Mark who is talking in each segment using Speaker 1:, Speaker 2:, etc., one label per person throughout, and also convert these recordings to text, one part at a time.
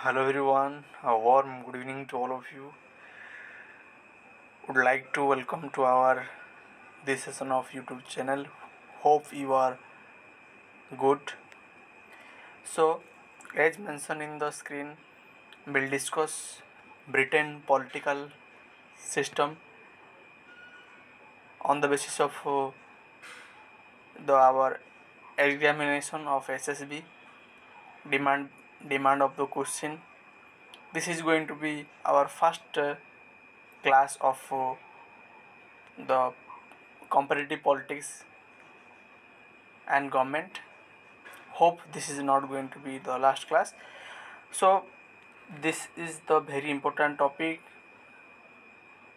Speaker 1: Hello everyone, a warm good evening to all of you. Would like to welcome to our this session of YouTube channel. Hope you are good. So, as mentioned in the screen, we'll discuss Britain political system on the basis of our examination of SSB demand demand of the question. This is going to be our first class of the comparative politics and government. Hope this is not going to be the last class. So this is the very important topic,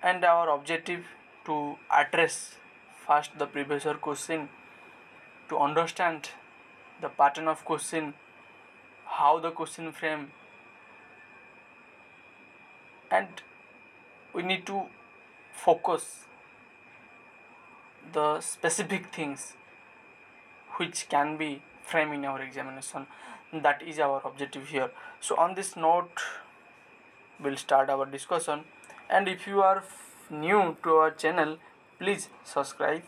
Speaker 1: and our objective to address first the previous year question, to understand the pattern of question, how the question frame, and we need to focus the specific things which can be framed in our examination. That is our objective here. So on this note, we'll start our discussion, and if you are new to our channel, please subscribe,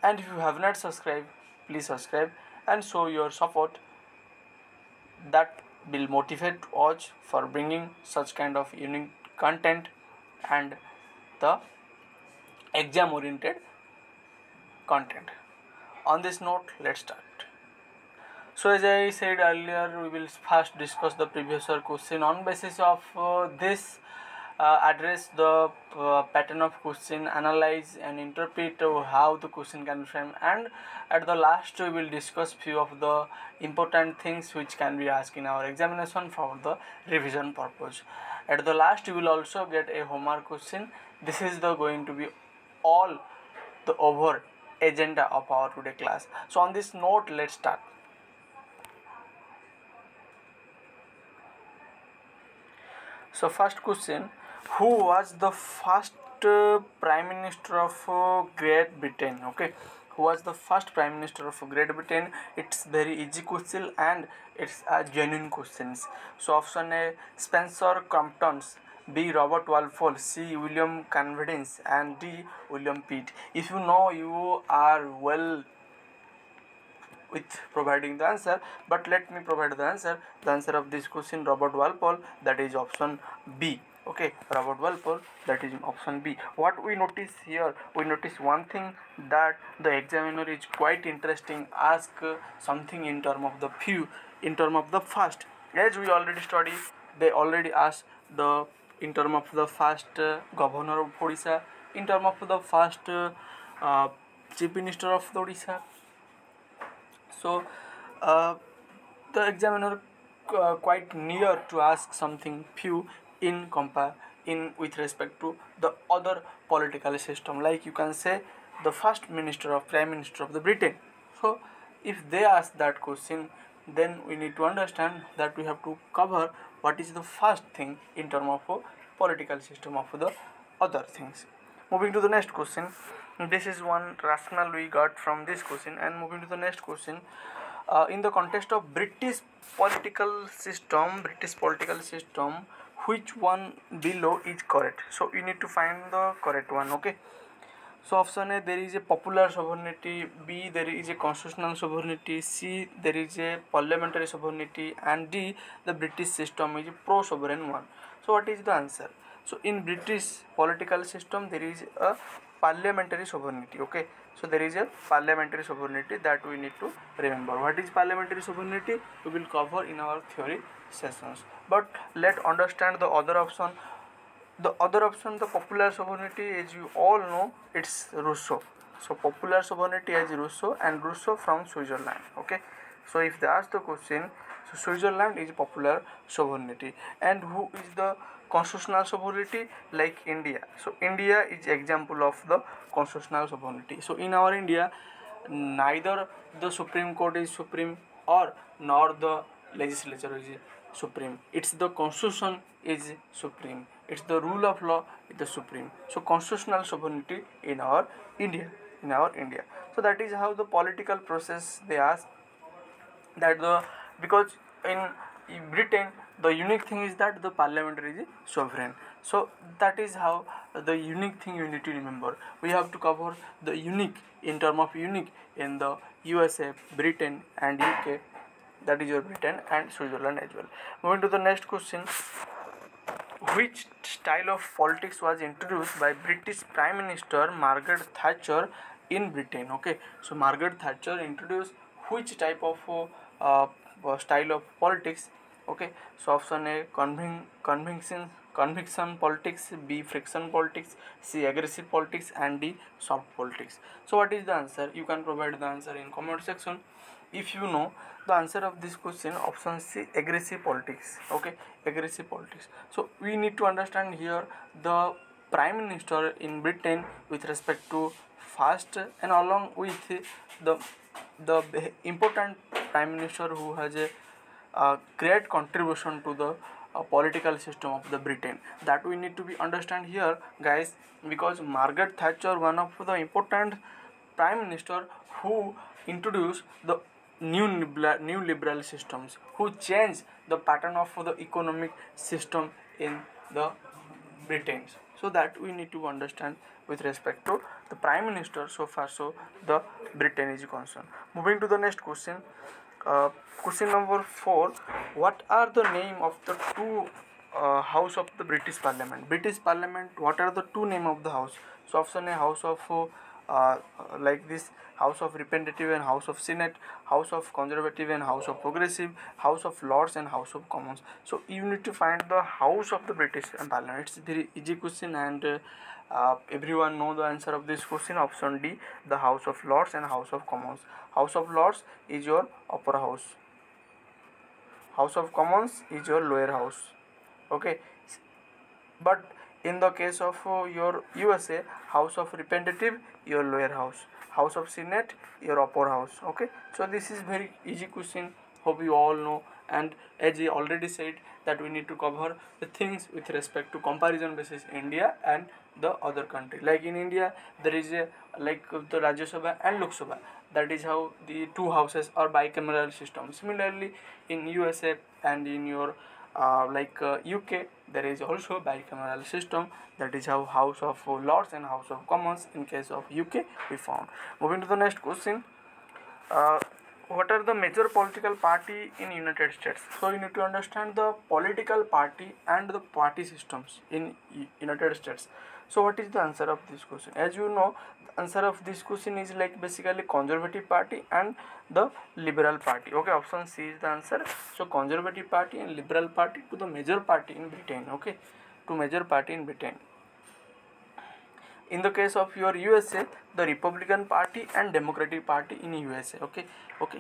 Speaker 1: and if you have not subscribed, please subscribe and show your support. That will motivate us for bringing such kind of unique content and the exam oriented content. On this note, let's start. So as I said earlier, we will first discuss the previous year question. On basis of this, address the pattern of question, analyze and interpret how the question can frame, and at the last we will discuss few of the important things which can be asked in our examination for the revision purpose. At the last you will also get a homework question. This is the going to be all the over agenda of our today class. So on this note, let's start. So first question, who was the first prime minister of Great Britain? Okay, who was the first prime minister of Great Britain? It's very easy question and it's a genuine questions. So option A, Spencer Comptons, B, Robert Walpole, C, William Converdence, and D, William Pitt. If you know, you are well with providing the answer, but let me provide the answer of this question, Robert Walpole, that is option B. Okay, Robert Walpole, that is option B. What we notice here, we notice one thing, that the examiner is quite interesting, ask something in term of the few, in term of the first. As we already study, they already asked the in term of the first governor of Odisha, in term of the first chief minister of the Odisha. So the examiner quite near to ask something few in compare in with respect to the other political system, like you can say the first minister of prime minister of the Britain. So if they ask that question, then we need to understand that we have to cover what is the first thing in terms of political system of the other things. Moving to the next question, this is one rationale we got from this question. And moving to the next question, in the context of British political system, which one below is correct? So you need to find the correct one. Okay, so option A, there is a popular sovereignty, B, there is a constitutional sovereignty, C, there is a parliamentary sovereignty, and D, the British system is a pro sovereign one. So what is the answer? So in British political system, there is a parliamentary sovereignty. Okay, so there is a parliamentary sovereignty that we need to remember. What is parliamentary sovereignty? We will cover in our theory sessions, but let's understand the other option. The other option, the popular sovereignty, as you all know, it's Rousseau. So popular sovereignty is Rousseau, and Rousseau from Switzerland. Okay, so if they ask the question, so Switzerland is popular sovereignty. And who is the constitutional sovereignty? Like India. So India is example of the constitutional sovereignty. So in our India, neither the Supreme Court is supreme, or nor the legislature is supreme. It's the constitution is supreme. It's the rule of law is the supreme. So constitutional sovereignty in our India. So that is how the political process they ask, that the because in Britain the unique thing is that the parliament is sovereign. So that is how the unique thing you need to remember. We have to cover the unique in term of unique in the USA, Britain and UK, that is your Britain and Switzerland as well. Moving to the next question, which style of politics was introduced by British Prime Minister Margaret Thatcher in Britain? Okay, so Margaret Thatcher introduced which type of style of politics? Okay, so option A conviction politics, B friction politics, C aggressive politics and D soft politics. So what is the answer? You can provide the answer in comment section. If you know the answer of this question, option C aggressive politics. Okay, aggressive politics. So we need to understand here the prime minister in Britain with respect to first and along with the important prime minister who has a great contribution to the political system of the Britain, that we need to be understand here guys, because Margaret Thatcher, one of the important prime minister who introduced the new liberal systems, who changed the pattern of the economic system in the Britain. So that we need to understand with respect to the prime minister. So far so the Britain is concerned. Moving to the next question, question number 4, what are the name of the two house of the British Parliament? British Parliament, what are the two name of the house? So option A house of like this, house of representative and house of senate, house of conservative and house of progressive, house of lords and house of commons. So you need to find the house of the British Parliament. It's a very easy question and everyone know the answer of this question. Option D, the house of lords and house of commons. House of lords is your upper house, house of commons is your lower house. Okay, but in the case of your USA, house of representative your lower house, house of senate your upper house. Okay, so this is very easy question, hope you all know. And as I already said that we need to cover the things with respect to comparison basis India and the other country. Like in India there is a like the Rajya Sabha and Lok Sabha, that is how the two houses are bicameral system. Similarly in USA and in your UK there is also bicameral system, that is how house of lords and house of commons in case of UK we found. Moving to the next question, uh, what are the major political party in United States? So you need to understand the political party and the party systems in United States. So what is the answer of this question? As you know, the answer of this question is like basically conservative party and the liberal party. Okay, option C is the answer. So conservative party and liberal party to the major party in Britain. Okay, to major party in Britain. In the case of your USA, the Republican Party and Democratic Party in USA. Okay,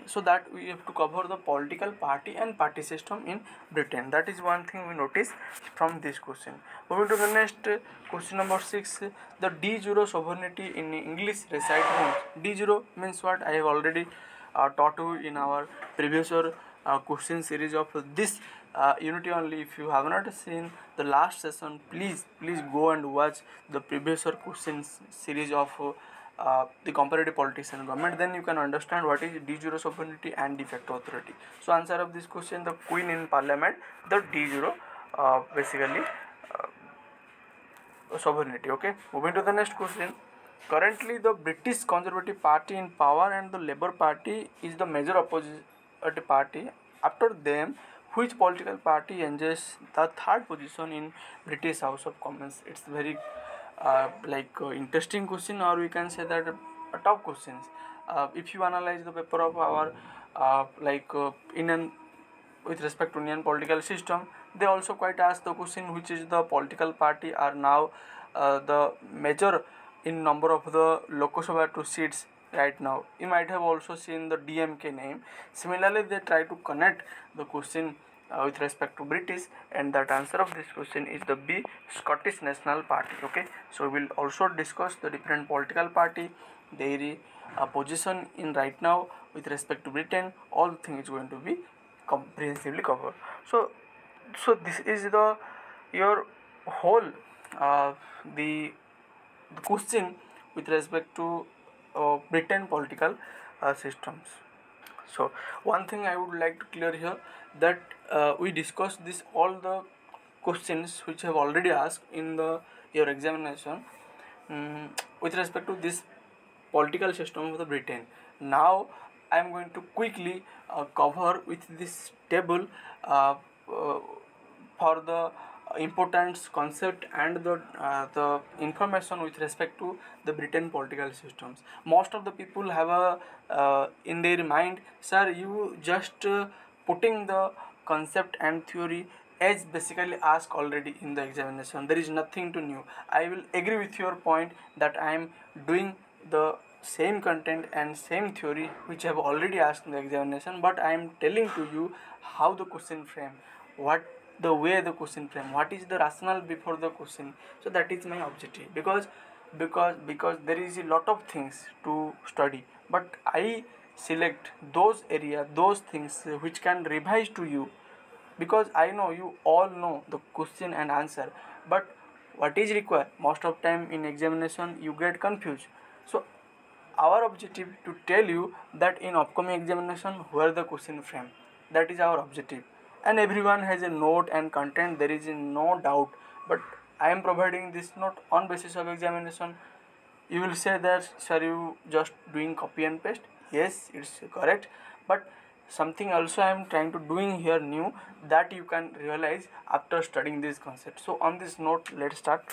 Speaker 1: so that we have to cover the political party and party system in Britain. That is one thing we notice from this question. Moving to the next question number 6, the de jure sovereignty in English reside whom? De jure means what? I have already taught you in our previous question series of this unity only. If you have not seen the last session, please go and watch the previous questions series of the comparative politics and government, then you can understand what is de jure sovereignty and de facto authority. So answer of this question, the queen in parliament, the de jure basically sovereignty. Okay, moving to the next question, currently the British Conservative Party in power and the Labour Party is the major opposition party. After them, which political party enjoys the third position in British House of Commons? It's very interesting question, or we can say that a tough questions. If you analyze the paper of our Indian with respect to Indian political system, they also quite ask the question which is the political party are now the major in number of the Lok Sabha to seats right now. You might have also seen the DMK name. Similarly, they try to connect the question with respect to British, and that answer of this question is the B, Scottish National Party. Okay, so we will also discuss the different political party, their position in right now with respect to Britain. All things is going to be comprehensively covered. So this is the your whole the question with respect to Britain political systems. So one thing I would like to clear here, that we discussed this all the questions which have already asked in the your examination, with respect to this political system of the Britain. Now I am going to quickly cover with this table uh, for the importance concept and the information with respect to the Britain political systems. Most of the people have a in their mind, sir, you just putting the concept and theory as basically asked already in the examination. There is nothing to new. I will agree with your point that I am doing the same content and same theory which I have already asked in the examination, but I am telling to you how the question frame, what the way the question frame, what is the rationale before the question. So that is my objective, because there is a lot of things to study, but I select those area, those things which can revise to you, because I know you all know the question and answer, but what is required most of time in examination you get confused. So our objective to tell you that in upcoming examination where the question frame, that is our objective. And everyone has a note and content, there is no doubt, but I am providing this note on basis of examination. You will say that, sir, you just doing copy and paste. Yes, it's correct, but something also I am trying to doing here new, that you can realize after studying this concept. So on this note, let's start.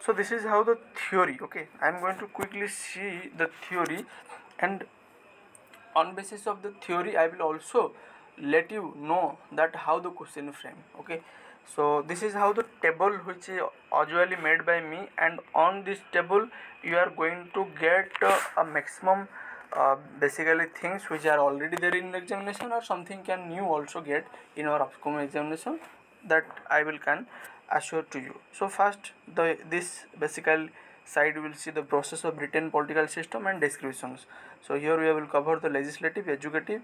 Speaker 1: So this is how the theory, okay, I am going to quickly see the theory, and on basis of the theory I will also let you know that how the question frame, okay. So this is how the table which is usually made by me, and on this table you are going to get a maximum basically things which are already there in the examination, or something can new also get in our upcoming examination, that I will can assure to you. So first this basically side we will see the process of Britain political system and descriptions. So here we will cover the legislative, executive,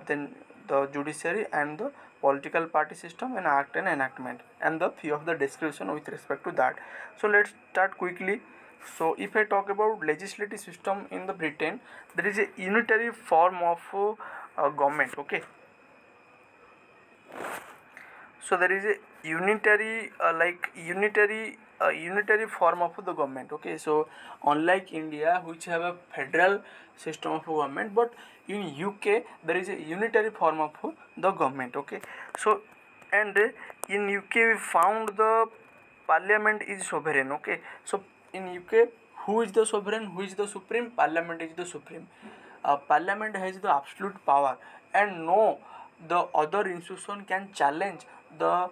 Speaker 1: then the judiciary and the political party system and act and enactment, and the few of the description with respect to that. So let's start quickly. So if I talk about legislative system in the Britain, there is a unitary form of government, okay. So there is a unitary unitary form of the government, okay. So unlike India which have a federal system of government, but in UK there is a unitary form of the government, okay. So and in UK we found the parliament is sovereign, okay. So in UK, who is the sovereign, who is the supreme? Parliament is the supreme. Parliament has the absolute power, and no the other institution can challenge the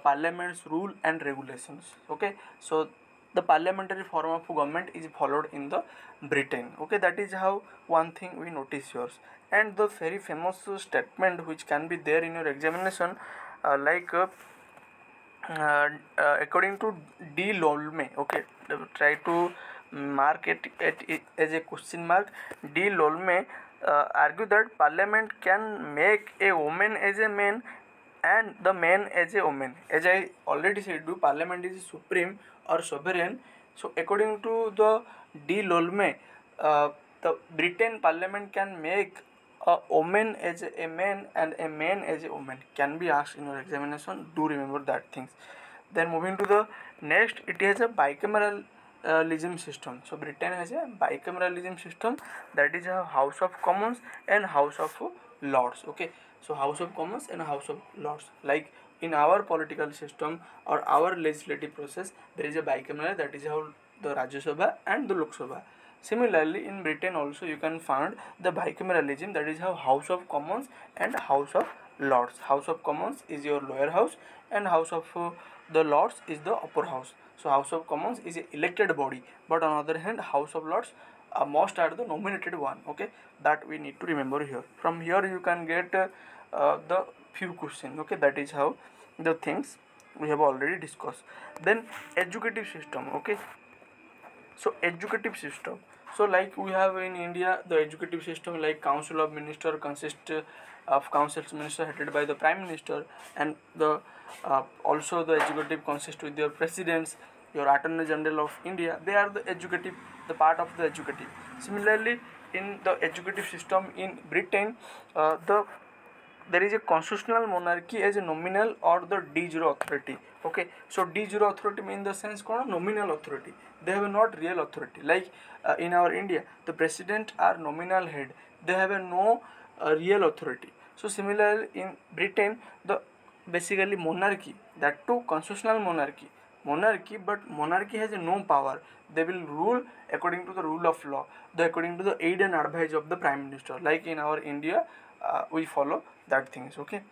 Speaker 1: parliament's rule and regulations, okay. So the parliamentary form of government is followed in the Britain, okay. That is how one thing we notice yours. And the very famous statement which can be there in your examination, according to D. Lolme, okay, try to mark it as a question mark. D. Lolme argue that parliament can make a woman as a man and the man as a woman. As I already said, do parliament is supreme or sovereign. So according to the D. Lolme, the Britain parliament can make a woman as a man and a man as a woman, can be asked in your examination. Do remember that things. Then moving to the next, it has a bicameralism system. So Britain has a bicameralism system, that is a House of Commons and House of Lords, okay. So House of Commons and House of Lords, like in our political system or our legislative process, there is a bicameral, that is how the Rajya Sabha and the Lok Sabha. Similarly, in Britain also you can find the bicameralism, that is how House of Commons and House of Lords. House of Commons is your lower house, and House of the Lords is the upper house. So House of Commons is a elected body, but on other hand House of Lords most are the nominated one, okay. That we need to remember here. From here you can get the few questions, okay. That is how the things we have already discussed. Then educative system, okay. So educative system, so like we have in India the educative system, like Council of Minister consists of council minister headed by the Prime Minister, and the also the executive consists with your presidents, your Attorney General of India. They are the executive, the part of the executive. Similarly, in the executive system in Britain, there is a constitutional monarchy as a nominal or the de jure authority. Okay, so de jure authority mean the sense called nominal authority. They have a not real authority. Like in our India, the president are nominal head. They have a no real authority. So similarly in Britain, the basically monarchy, that too constitutional monarchy, but monarchy has a no power. They will rule according to the rule of law, according to the aid and advice of the prime minister. Like in our India, we follow that things. Okay,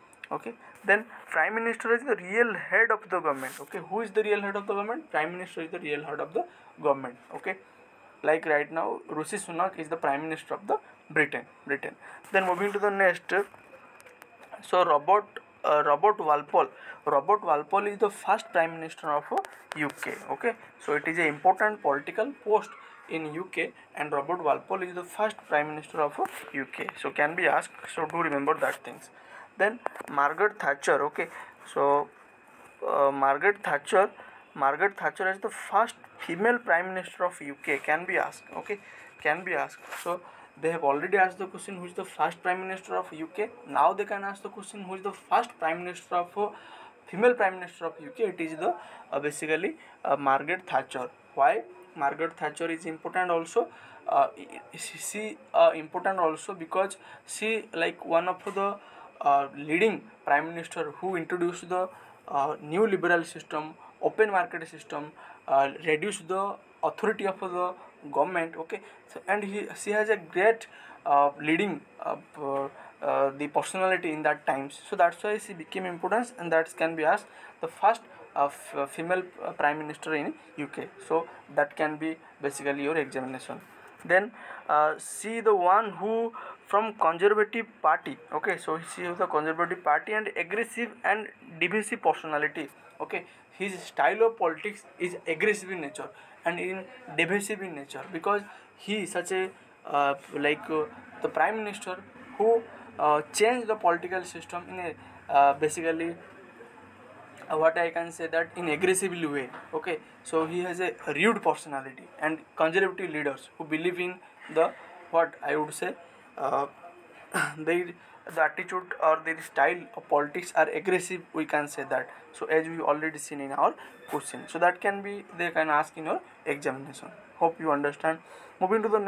Speaker 1: then prime minister is the real head of the government. Okay, who is the real head of the government? Prime minister is the real head of the government. Okay, like right now Rishi Sunak is the prime minister of the Britain. Then moving to the next, so Robert Walpole is the first prime minister of UK. Okay, so it is a important political post in UK, and Robert Walpole is the first prime minister of UK. So can be asked, so do remember that things. Then Margaret Thatcher. Okay, so Margaret Thatcher is the first female prime minister of UK. Can be asked. Okay, can be asked. So they have already asked the question who is the first prime minister of UK. Now they can ask the question who is the first prime minister of female prime minister of UK. It is the basically Margaret Thatcher. Why Margaret Thatcher is important also? She important also because she like one of the leading prime minister who introduced the new liberal system, open market system, reduced the authority of the government. Okay, so and she has a great leading the personality in that times, so that's why she became important, and that can be asked the first female prime minister in UK. So that can be basically your examination. Then she the one who from conservative party. Okay, so she is the conservative party and aggressive and divisive personality. Okay, his style of politics is aggressive in nature and in divisive in nature, because he is such a the prime minister who changed the political system in a basically what I can say that in aggressively way. Okay, so he has a rude personality, and conservative leaders who believe in the what I would say their the attitude or their style of politics are aggressive, we can say that. So as we already seen in our question, so that can be they can ask in your examination. Hope you understand. Moving to the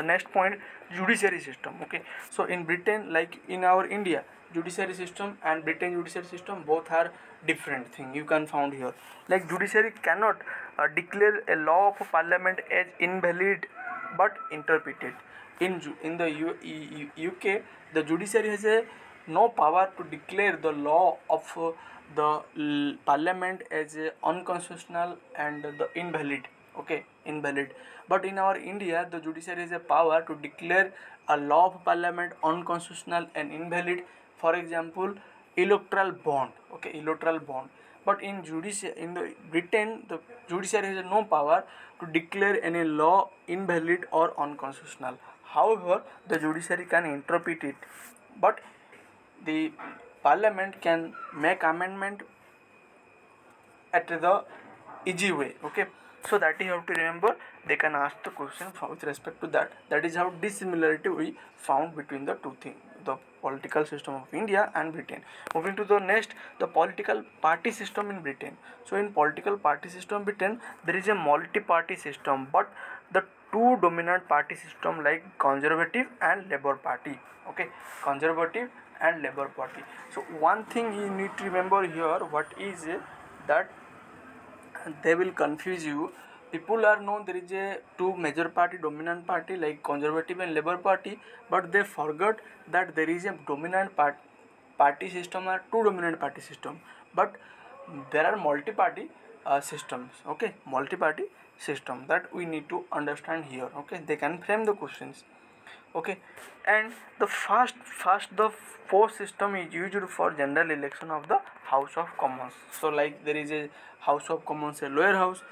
Speaker 1: next point, judiciary system. Okay, so in Britain, like in our India, judiciary system and Britain judiciary system both are different thing you can found here. Like judiciary cannot declare a law of parliament as invalid but interpreted. In the UK, the judiciary has a no power to declare the law of the parliament as unconstitutional and the invalid. Okay, invalid. But in our India, the judiciary has a power to declare a law of parliament unconstitutional and invalid. For example, electoral bond. Okay, electoral bond. But in the Britain, the judiciary has no power to declare any law invalid or unconstitutional. However, the judiciary can interpret it, but the parliament can make amendment at the easy way. Okay, so that you have to remember. They can ask the question with respect to that. That is how dissimilarity we found between the two things, the political system of India and Britain. Moving to the next, the political party system in Britain. So in political party system Britain, there is a multi-party system, but the two dominant party system like conservative and Labour Party. Okay, conservative and Labour Party. So one thing you need to remember here, what is that they will confuse you. People are known there is a two major party, dominant party like conservative and Labour Party, but they forgot that there is a dominant party system or two dominant party system, but there are multi-party systems. Okay, multi-party system that we need to understand here. Okay, they can frame the questions. Okay, and the the post system is used for general election of the House of Commons. So like there is a House of Commons, a lower house.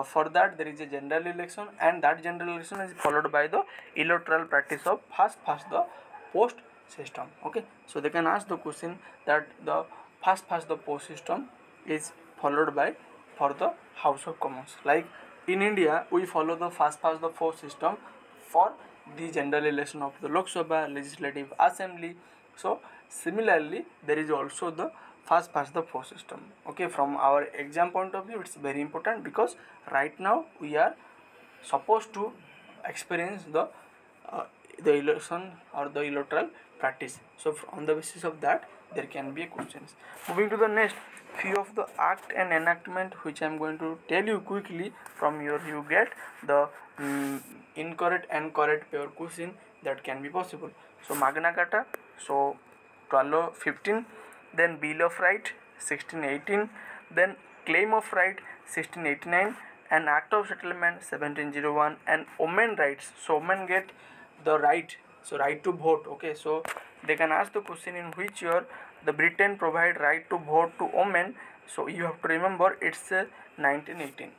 Speaker 1: For that there is a general election, and that general election is followed by the electoral practice of first the post system. Okay, so they can ask the question that the first the post system is followed by for the House of Commons. Like in India, we follow the first the post system for the general election of the Lok Sabha, Legislative Assembly. So similarly, there is also the fast past the post system. Okay, from our exam point of view, it's very important because right now we are supposed to experience uh, the election or the electoral practice. So on the basis of that, there can be questions. Moving to the next, few of the act and enactment which I am going to tell you quickly. From your you get the incorrect and correct pair question that can be possible. So Magna Carta, so 1215, then Bill of Right 1618, then Claim of Right 1689, and Act of Settlement 1701, and women rights. So women get the right, so right to vote. Okay, so they can ask the question in which year the Britain provide right to vote to women. So you have to remember it's 1918.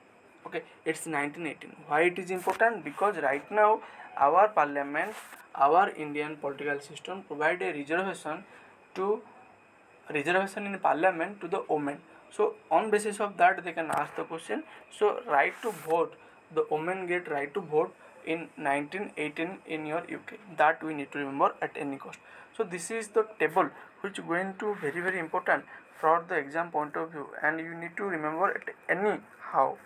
Speaker 1: Okay, it's 1918. Why it is important? Because right now our parliament, our Indian political system provide a reservation in parliament to the women. So on basis of that they can ask the question. So right to vote, the women get right to vote in 1918 in your UK. That we need to remember at any cost. So this is the table which going to very important for the exam point of view, and you need to remember it anyhow.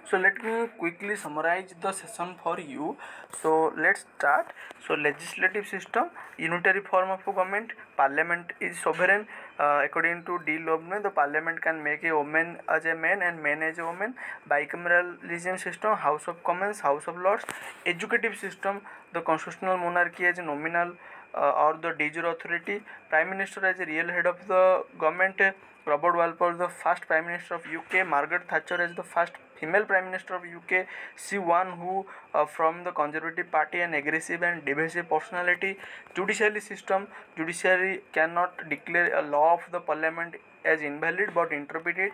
Speaker 1: So let me quickly summarize the session for you. So let's start. So legislative system, unitary form of government. Parliament is sovereign. According to D. Loebner, the parliament can make a woman as a man and man as a woman. Bicameralism system, House of Commons, House of Lords. Educative system, the constitutional monarchy as a nominal or the de jure authority. Prime Minister as a real head of the government. Robert Walpole, the first Prime Minister of UK. Margaret Thatcher as the first female Prime Minister of UK. She one who from the Conservative Party and aggressive and divisive personality. Judiciary system, judiciary cannot declare a law of the Parliament as invalid but interpret it.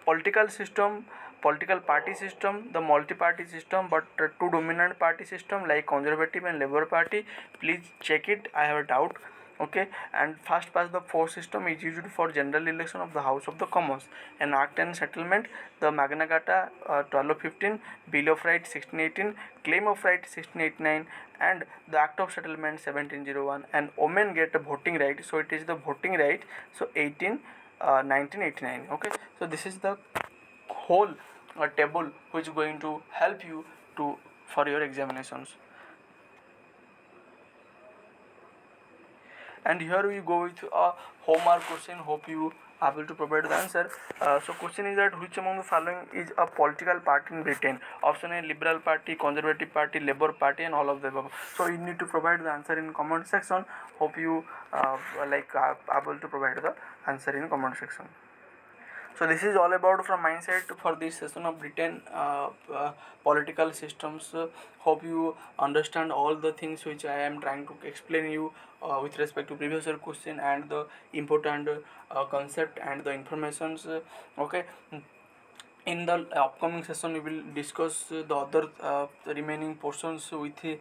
Speaker 1: Political system, political party system, the multi-party system, but two dominant party system like Conservative and Labour Party. Please check it, I have a doubt. Okay, and fast past the post system is used for general election of the House of the Commons. And Act and Settlement, the Magna Carta 1215, Bill of Rights 1618, Claim of Right 1689, and the Act of Settlement 1701, and women get a voting right. So it is the voting right. So 1989. Okay, so this is the whole table which is going to help you to for your examinations. And here we go with a homework question. Hope you are able to provide the answer. So question is that which among the following is a political party in Britain? Option A, Liberal Party, Conservative Party, Labour Party, and all of the above. So you need to provide the answer in comment section. Hope you are able to provide the answer in comment section. So this is all about from my side for this session of Britain political systems. Hope you understand all the things which I am trying to explain you with respect to previous year question and the important concept and the informations. Okay. In the upcoming session we will discuss the other remaining portions with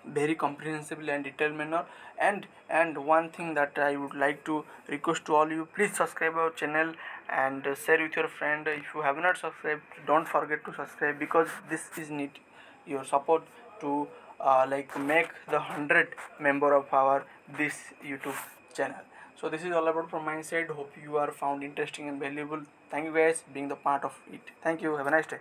Speaker 1: very comprehensively and detailed manner. And one thing that I would like to request to all you, please subscribe our channel and share with your friend. If you have not subscribed, don't forget to subscribe, because this is need your support to make the 100 member of our this YouTube channel. So this is all about from my side. Hope you are found interesting and valuable. Thank you guys being the part of it. Thank you. Have a nice day.